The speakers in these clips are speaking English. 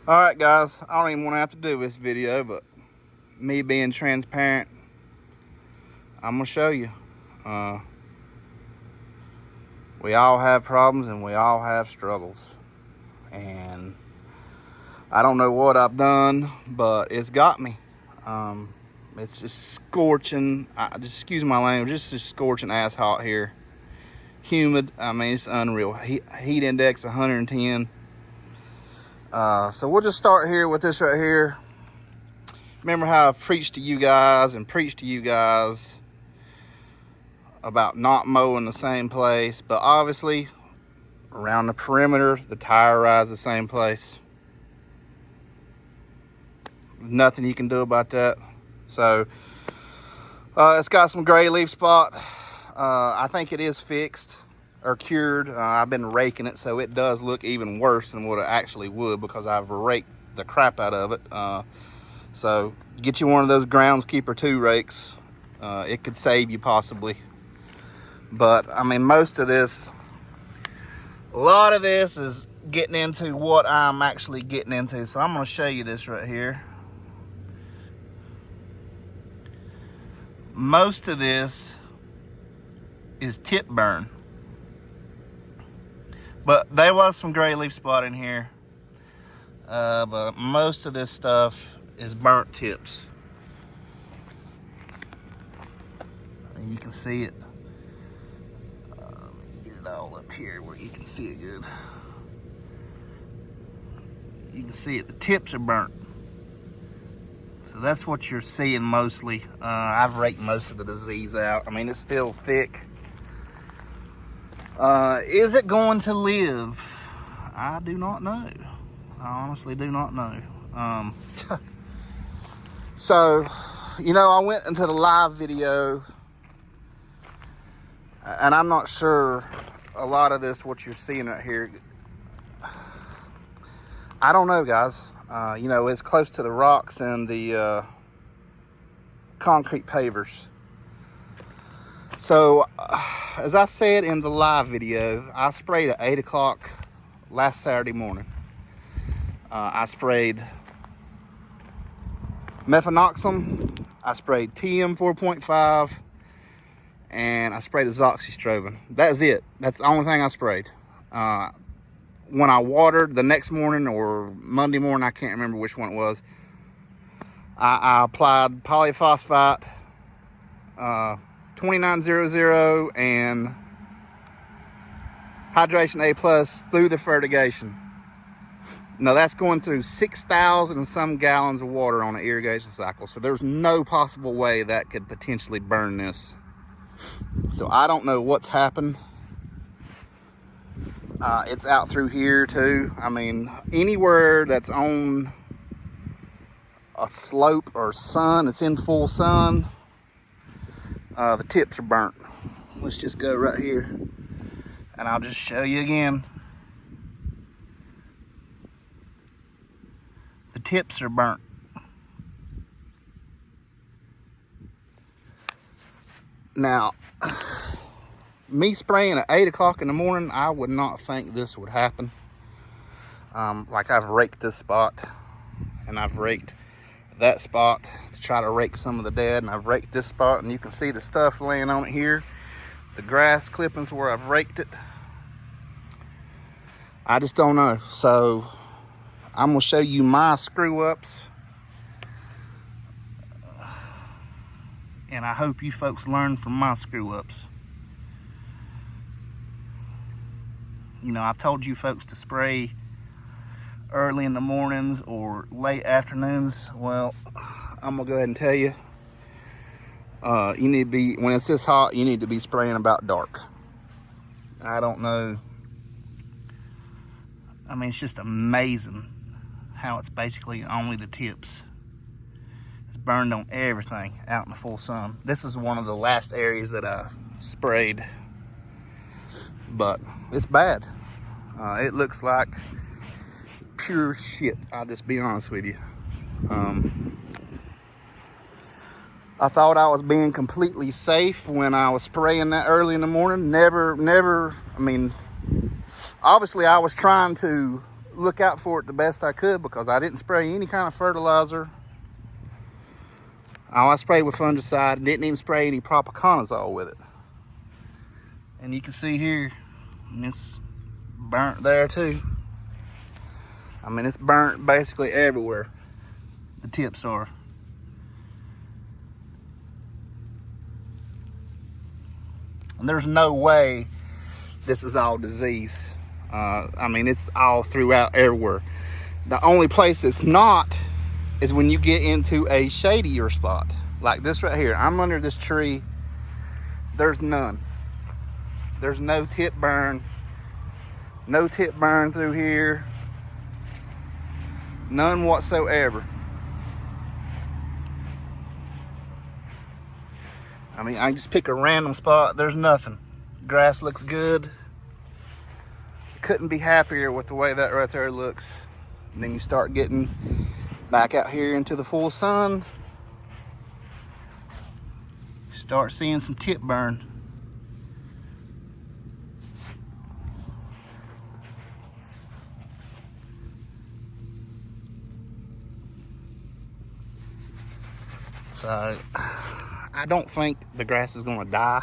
All right, guys, I don't even want to have to do this video, but me being transparent, I'm gonna show you. We all have problems and we all have struggles, and I don't know what I've done, but it's got me. It's just scorching. Just excuse my language. It's just scorching ass hot here. Humid. I mean, it's unreal. Heat index 110. So we'll just start here with this right here. Remember how I've preached to you guys about not mowing the same place, but obviously around the perimeter, the tire rides the same place. Nothing you can do about that. So it's got some gray leaf spot. I think it is fixed or cured. I've been raking it, so it does look even worse than what it actually would because I've raked the crap out of it. So get you one of those groundskeeper 2 rakes. It could save you possibly. But I mean, a lot of this is getting into what I'm actually getting into. So I'm going to show you this right here. Most of this is tip burn, but there was some gray leaf spot in here. But most of this stuff is burnt tips. You can see it. Get it all up here where you can see it good. You can see it. The tips are burnt. So that's what you're seeing mostly. I've raked most of the disease out. I mean, it's still thick. Is it going to live? I do not know. I honestly do not know. So, you know, I went into the live video, and I'm not sure a lot of this, what you're seeing right here. I don't know, guys. You know, it's close to the rocks and the concrete pavers. So, as I said in the live video, I sprayed at 8 o'clock last Saturday morning. I sprayed mefenoxam, I sprayed TM 4.5, and I sprayed azoxystrobin. That's it. That's the only thing I sprayed. When I watered the next morning or Monday morning, I can't remember which one it was, I applied polyphosphate 2900 and hydration A plus through the fertigation. Now that's going through 6,000 and some gallons of water on an irrigation cycle. So there's no possible way that could potentially burn this. So I don't know what's happened. It's out through here too. I mean, anywhere that's on a slope or sun, it's in full sun, the tips are burnt. Let's just go right here and I'll just show you again. The tips are burnt. Now, me spraying at 8 o'clock in the morning, I would not think this would happen. Like, I've raked this spot and I've raked that spot to try to rake some of the dead, and I've raked this spot, and you can see the stuff laying on it here, the grass clippings where I've raked it. I just don't know. So I'm gonna show you my screw ups, and I hope you folks learn from my screw ups. You know, I've told you folks to spray early in the mornings or late afternoons. Well, I'm gonna go ahead and tell you, you need to be, when it's this hot, you need to be spraying about dark. I don't know. I mean, it's just amazing how it's basically only the tips. It's burned on everything out in the full sun. This is one of the last areas that I sprayed, but it's bad. It looks like pure shit. I'll just be honest with you. I thought I was being completely safe when I was spraying that early in the morning. Never, I mean, obviously I was trying to look out for it the best I could because I didn't spray any kind of fertilizer. All I sprayed with fungicide and didn't even spray any propiconazole with it. And you can see here, and it's burnt there too. I mean, it's burnt basically everywhere the tips are. And there's no way this is all disease. I mean, it's all throughout everywhere. The only place it's not is when you get into a shadier spot. Like this right here. I'm under this tree. There's none. There's no tip burn. No tip burn through here. None whatsoever. I mean, I can just pick a random spot. There's nothing. Grass looks good. Couldn't be happier with the way that right there looks. And then you start getting back out here into the full sun. Start seeing some tip burn. So I don't think the grass is gonna die.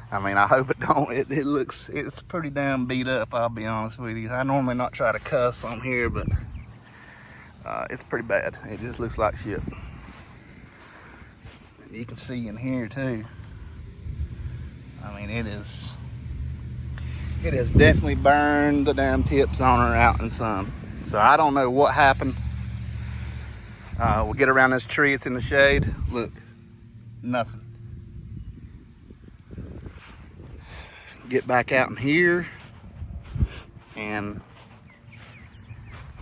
I mean, I hope it don't. It's pretty damn beat up, I'll be honest with you. I normally not try to cuss on here, but it's pretty bad. It just looks like shit. And you can see in here too. I mean, it has definitely burned the damn tips on her out in the sun. So I don't know what happened. We'll get around this tree, it's in the shade. Look, nothing. Get back out in here, and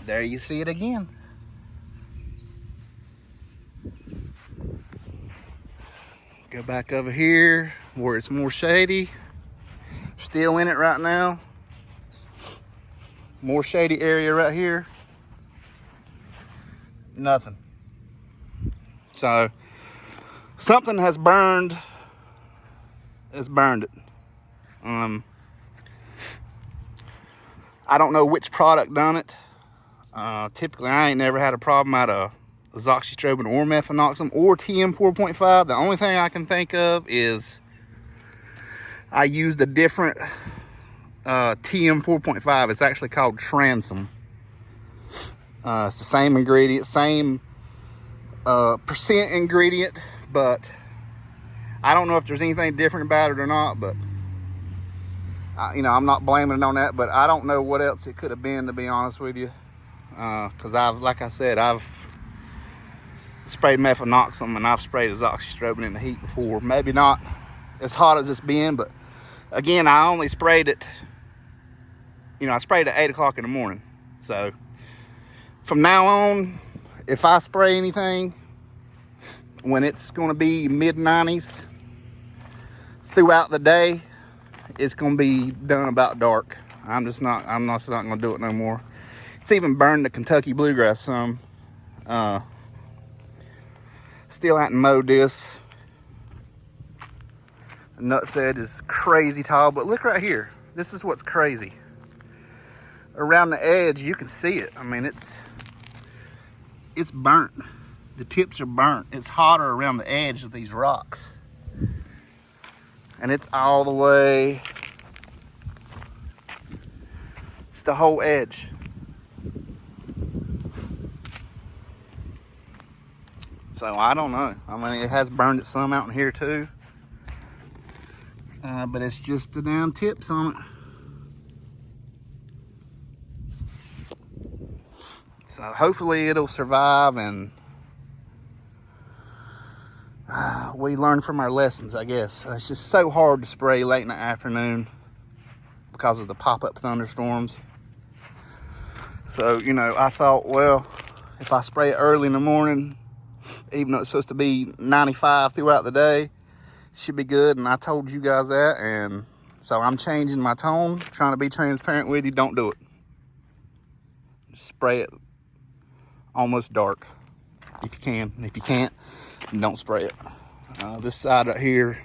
there you see it again. Go back over here where it's more shady. Still in it right now. More shady area right here. Nothing. So something has burned. It's burned it. I don't know which product done it. Typically, I ain't never had a problem out of azoxystrobin or mefenoxam or TM 4.5. The only thing I can think of is I used a different TM 4.5. It's actually called Transom. It's the same ingredient, same percent ingredient, but I don't know if there's anything different about it or not, but you know, I'm not blaming it on that, but I don't know what else it could have been, to be honest with you. Because like I said, I've sprayed mefenoxam and I've sprayed azoxystrobin in the heat before. Maybe not as hot as it's been, but again, I only sprayed it, you know, I sprayed at 8 o'clock in the morning. So from now on, if I spray anything when it's going to be mid-90s throughout the day, it's gonna be done about dark. I'm just not gonna do it no more. It's even burned the Kentucky bluegrass some. Still hadn't mowed this. The nutsedge is crazy tall, but look right here. This is what's crazy. Around the edge, you can see it. I mean, it's burnt. The tips are burnt. It's hotter around the edge of these rocks. And it's all the way, it's the whole edge. So I don't know. I mean, it has burned it some out in here too. But it's just the damn tips on it. So hopefully it'll survive, and we learn from our lessons, I guess. It's just so hard to spray late in the afternoon because of the pop-up thunderstorms. So, you know, I thought, well, if I spray it early in the morning, even though it's supposed to be 95 throughout the day, it should be good. And I told you guys that, and so I'm changing my tone, trying to be transparent with you. Don't do it. Just spray it almost dark if you can. If you can't, don't spray it. This side right here,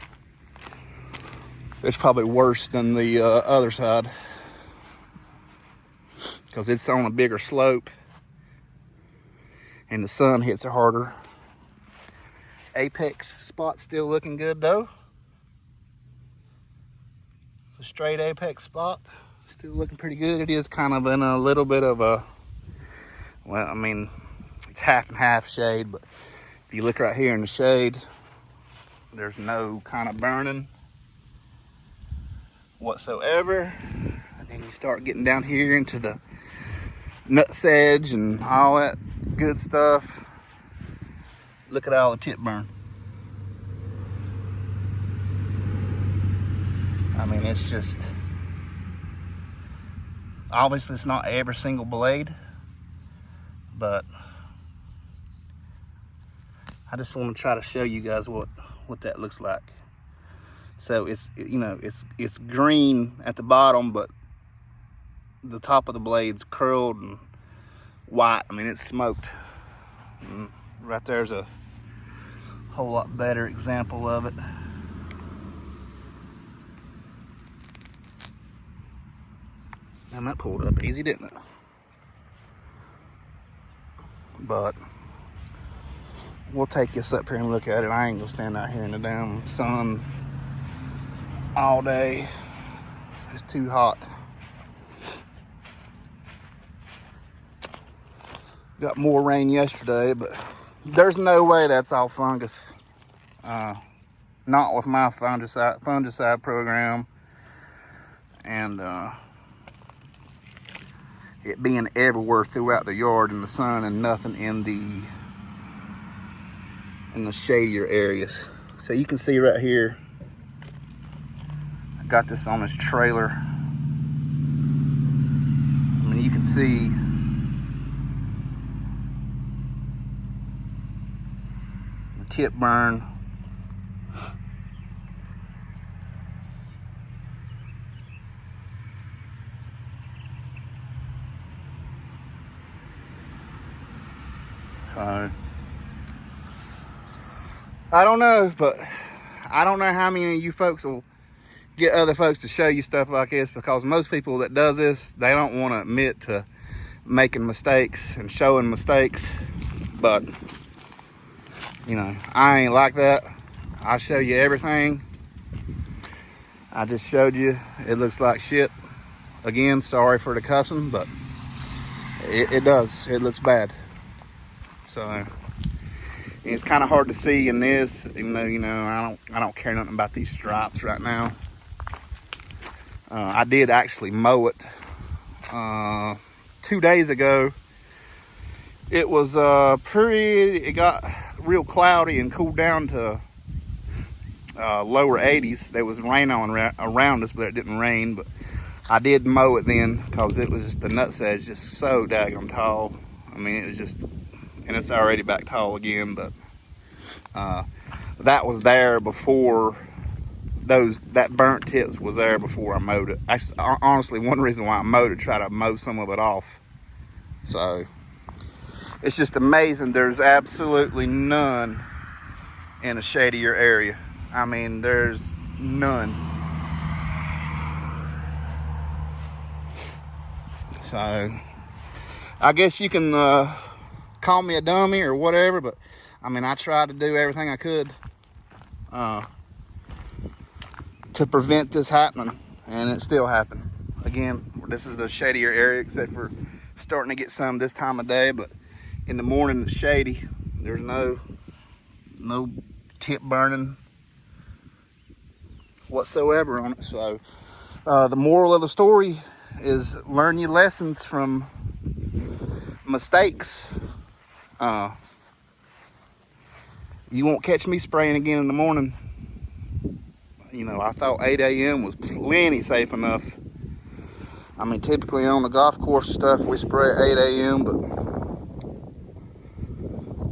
it's probably worse than the other side. because it's on a bigger slope and the sun hits it harder. Apex spot still looking good though. The straight apex spot still looking pretty good. It is kind of in a little bit of a, well, I mean, it's half and half shade, but if you look right here in the shade, there's no kind of burning whatsoever. And then you start getting down here into the nutsedge and all that good stuff. Look at all the tip burn. I mean, it's just, obviously it's not every single blade, but I just want to try to show you guys what that looks like. So it's, you know, it's green at the bottom, but the top of the blade's curled and white. I mean, it's smoked. And right there's a whole lot better example of it. And that pulled up easy, didn't it? But we'll take this up here and look at it. I ain't gonna stand out here in the damn sun all day. It's too hot. Got more rain yesterday, but there's no way that's all fungus. Not with my fungicide program, and it being everywhere throughout the yard in the sun and nothing in the shadier areas. So you can see right here, I got this on this trailer. I mean, you can see the tip burn. So I don't know, but I don't know how many of you folks will get other folks to show you stuff like this, because most people that does this, they don't want to admit to making mistakes and showing mistakes. But you know, I ain't like that. I show you everything. I just showed you it looks like shit. Again, sorry for the cussing, but it does. It looks bad. So it's kind of hard to see in this, even though, you know, I don't care nothing about these stripes right now. I did actually mow it 2 days ago. It was it got real cloudy and cooled down to lower 80s. There was rain on around us, but it didn't rain. But I did mow it then, because it was just, the nutsedge just so daggum tall. I mean, it was just, and it's already back tall again, but that was there before that burnt tips was there before I mowed it. Actually, honestly, one reason why I mowed it, try to mow some of it off. So it's just amazing. There's absolutely none in a shadier area. I mean, there's none. So I guess you can call me a dummy or whatever, but I mean, I tried to do everything I could to prevent this happening, and it still happened. Again, this is a shadier area, except for starting to get some this time of day, but in the morning it's shady. There's no tip burning whatsoever on it. So the moral of the story is learn your lessons from mistakes. You won't catch me spraying again in the morning. You know, I thought 8 a.m. was plenty safe enough. I mean, typically on the golf course and stuff, we spray at 8 a.m., but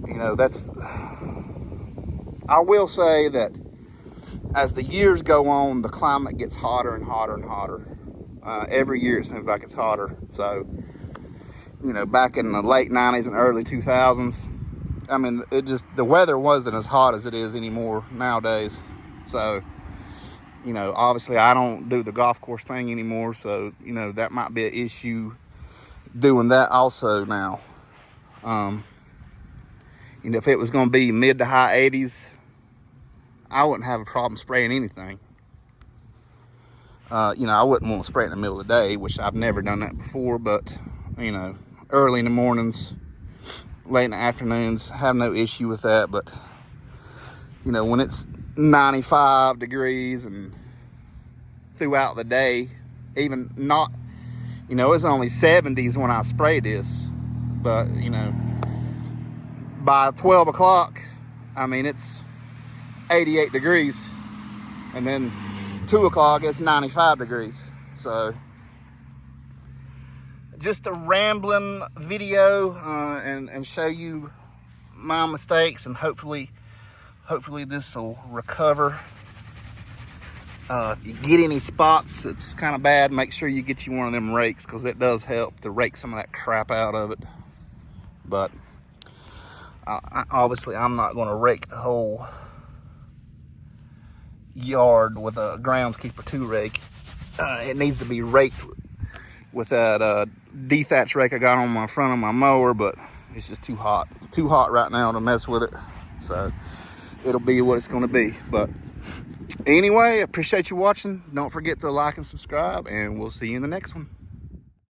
you know, I will say that as the years go on, the climate gets hotter and hotter and hotter. Every year it seems like it's hotter. So, you know, back in the late 90s and early 2000s, I mean, the weather wasn't as hot as it is anymore nowadays. So, you know, obviously I don't do the golf course thing anymore, so, you know, that might be an issue doing that also now. You know, if it was going to be mid to high 80s, I wouldn't have a problem spraying anything. You know, I wouldn't want to spray it in the middle of the day, which I've never done that before, but, you know, early in the mornings, late in the afternoons, have no issue with that. But, you know, when it's 95 degrees and throughout the day, even not, you know, it's only 70s when I spray this, but, you know, by 12 o'clock, I mean, it's 88 degrees, and then 2 o'clock, it's 95 degrees. So just a rambling video, and show you my mistakes, and hopefully this will recover. If you get any spots that's kind of bad, make sure you get you one of them rakes, because it does help to rake some of that crap out of it. But obviously I'm not going to rake the whole yard with a groundskeeper 2 rake. It needs to be raked with that dethatch rake I got on my front of my mower, but it's just too hot right now to mess with it. So it'll be what it's going to be. But anyway, appreciate you watching. Don't forget to like and subscribe, and we'll see you in the next one.